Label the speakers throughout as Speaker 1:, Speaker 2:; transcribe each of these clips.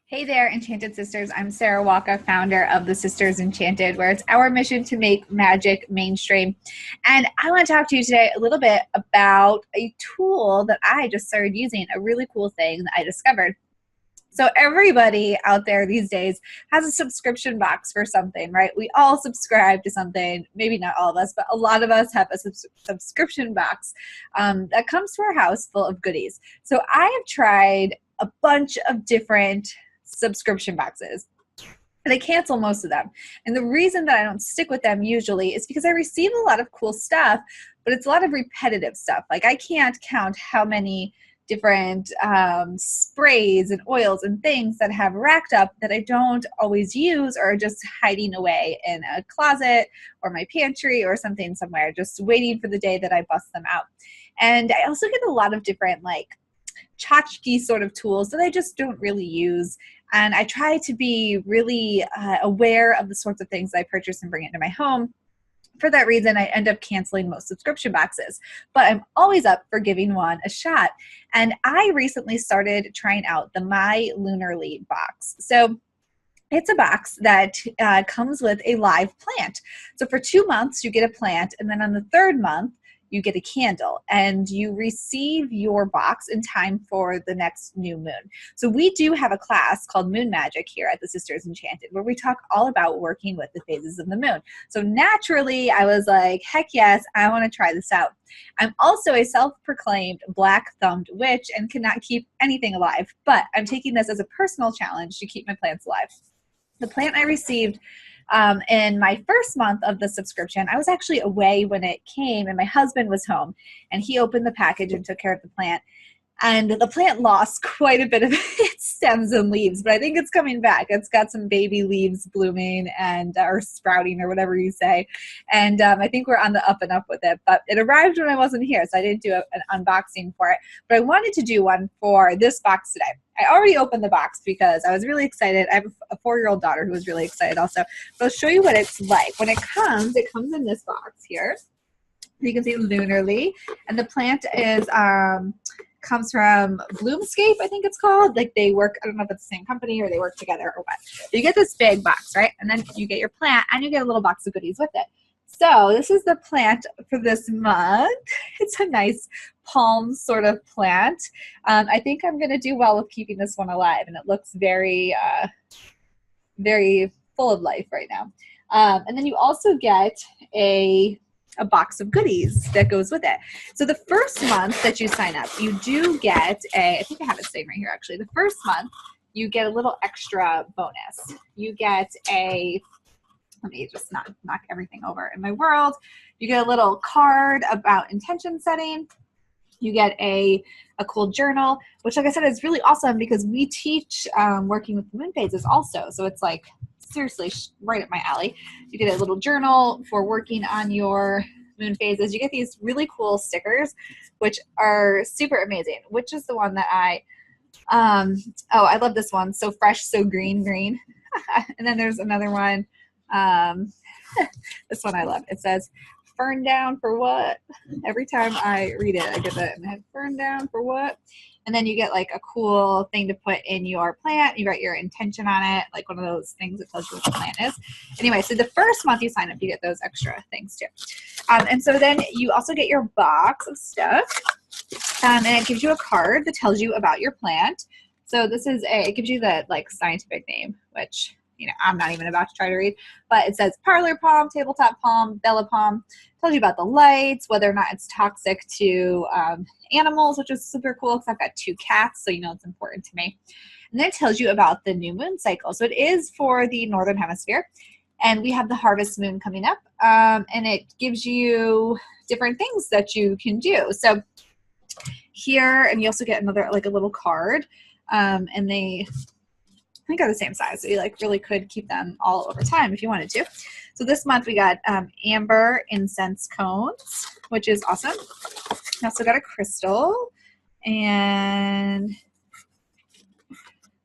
Speaker 1: Hey there, Enchanted Sisters. I'm Sarah Waka, founder of the Sisters Enchanted, where it's our mission to make magic mainstream. And I want to talk to you today a little bit about a tool that I just started using, a really cool thing that I discovered. So everybody out there these days has a subscription box for something, right? We all subscribe to something, maybe not all of us, but a lot of us have a subscription box that comes to our house full of goodies. So I have tried a bunch of different subscription boxes. And I cancel most of them. And the reason that I don't stick with them usually is because I receive a lot of cool stuff, but it's a lot of repetitive stuff. Like I can't count how many different sprays and oils and things that have racked up that I don't always use or are just hiding away in a closet or my pantry or something somewhere, just waiting for the day that I bust them out. And I also get a lot of different like tchotchke sort of tools that I just don't really use. And I try to be really aware of the sorts of things I purchase and bring into my home. For that reason, I end up canceling most subscription boxes, but I'm always up for giving one a shot. And I recently started trying out the MyLunarly box. So it's a box that comes with a live plant. So for 2 months, you get a plant, and then on the third month, you get a candle, and you receive your box in time for the next new moon. So we do have a class called Moon Magic here at the Sisters Enchanted, where we talk all about working with the phases of the moon. So naturally, I was like, heck yes, I want to try this out. I'm also a self-proclaimed black-thumbed witch and cannot keep anything alive, but I'm taking this as a personal challenge to keep my plants alive. The plant I received in my first month of the subscription, I was actually away when it came, and my husband was home, and he opened the package and took care of the plant. And the plant lost quite a bit of its stems and leaves, but I think it's coming back. It's got some baby leaves blooming and or sprouting or whatever you say. And I think we're on the up and up with it. But it arrived when I wasn't here, so I didn't do an unboxing for it. But I wanted to do one for this box today. I already opened the box because I was really excited. I have a 4-year-old daughter who was really excited also. But I'll show you what it's like. When it comes in this box here. You can see Lunarly. And the plant is comes from Bloomscape, I think it's called. Like they work, I don't know if it's the same company or they work together or what. You get this big box, right? And then you get your plant and you get a little box of goodies with it. So this is the plant for this month. It's a nice palm sort of plant. I think I'm going to do well with keeping this one alive, and it looks very, very full of life right now. And then you also get a box of goodies that goes with it. So the first month that you sign up, you do get I think I have it saved right here actually. The first month, you get a little extra bonus. You get let me just not knock everything over in my world. You get a little card about intention setting. You get a cool journal, which like I said is really awesome because we teach working with the moon phases also. So it's like seriously right up my alley. You get a little journal for working on your moon phases. You get these really cool stickers, which are super amazing. Which is the one that I love this one. So fresh, so green. And then there's another one. This one I love. It says, "Fern down for what?" Every time I read it, I get that in my head. Fern down for what? And then you get like a cool thing to put in your plant. You write your intention on it, like one of those things that tells you what the plant is. Anyway, so the first month you sign up, you get those extra things too. And so then you also get your box of stuff, and it gives you a card that tells you about your plant. So this is it gives you the like scientific name, which I'm not even about to try to read, but it says parlor palm, tabletop palm, bella palm. Tells you about the lights, whether or not it's toxic to animals, which is super cool because I've got 2 cats, so it's important to me. And then it tells you about the new moon cycle. So it is for the northern hemisphere, and we have the harvest moon coming up, and it gives you different things that you can do. So here, and you also get another like a little card, and they I think are the same size, so you like really could keep them all over time if you wanted to. So this month we got amber incense cones, which is awesome. We also got a crystal, and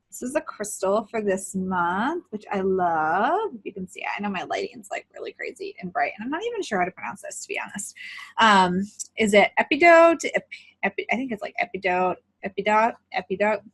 Speaker 1: this is a crystal for this month, which I love. If you can see it, I know my lighting's like really crazy and bright, and I'm not even sure how to pronounce this, to be honest. Is it epidote? I think it's like epidote. Epidot.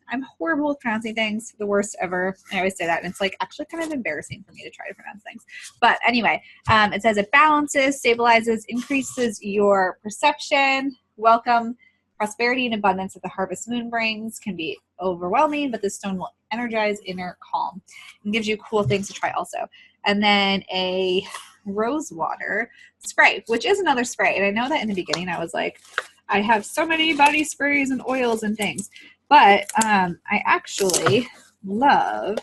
Speaker 1: I'm horrible with pronouncing things, the worst ever. I always say that, and it's like actually kind of embarrassing for me to try to pronounce things. But anyway, it says it balances, stabilizes, increases your perception. Welcome prosperity and abundance that the harvest moon brings. Can be overwhelming, but this stone will energize inner calm and gives you cool things to try also. And then a rose water spray, which is another spray. And I know that in the beginning I was like, I have so many body sprays and oils and things, but I actually love,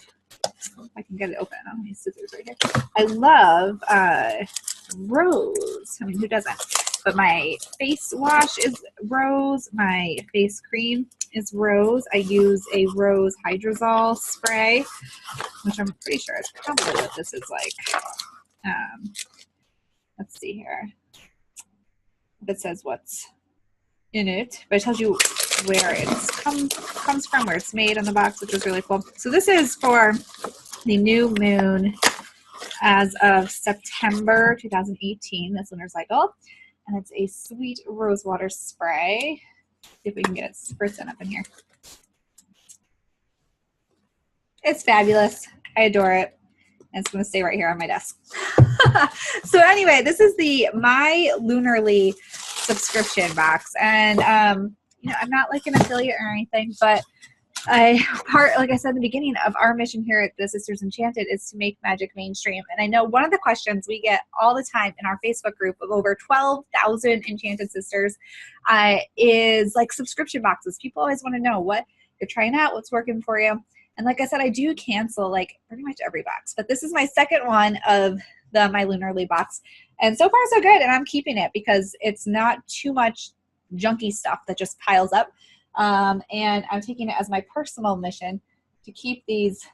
Speaker 1: if I can get it open, I don't have scissors right here. I love rose. I mean, who doesn't? But my face wash is rose. My face cream is rose. I use a rose hydrosol spray, which I'm pretty sure is probably what this is like. Let's see here. It says what's in it, but it tells you where it comes from, where it's made on the box, which is really cool. So this is for the new moon as of September 2018, this lunar cycle, and it's a sweet rose water spray. See if we can get it spritzing up in here. It's fabulous. I adore it. And it's going to stay right here on my desk. So anyway, this is the MyLunarly subscription box. And, you know, I'm not like an affiliate or anything, but like I said in the beginning of our mission here at the Sisters Enchanted is to make magic mainstream. And I know one of the questions we get all the time in our Facebook group of over 12,000 Enchanted Sisters is like subscription boxes. People always want to know what you're trying out, what's working for you. And like I said, I do cancel like pretty much every box, but this is my second one of the MyLunarly box. And so far so good. And I'm keeping it because it's not too much junky stuff that just piles up. And I'm taking it as my personal mission to keep these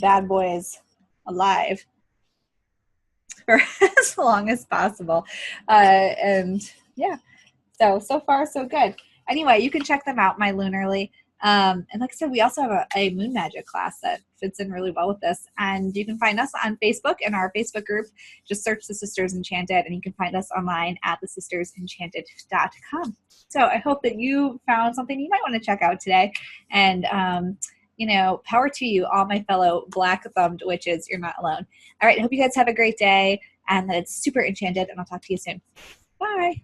Speaker 1: bad boys alive for as long as possible. And yeah, so far so good. Anyway, you can check them out, MyLunarly. And like I said, we also have a moon magic class that fits in really well with this. And you can find us on Facebook in our Facebook group. Just search The Sisters Enchanted, and you can find us online at thesistersenchanted.com. So I hope that you found something you might want to check out today. And, you know, power to you, all my fellow black-thumbed witches. You're not alone. All right, I hope you guys have a great day and that it's super enchanted, and I'll talk to you soon. Bye.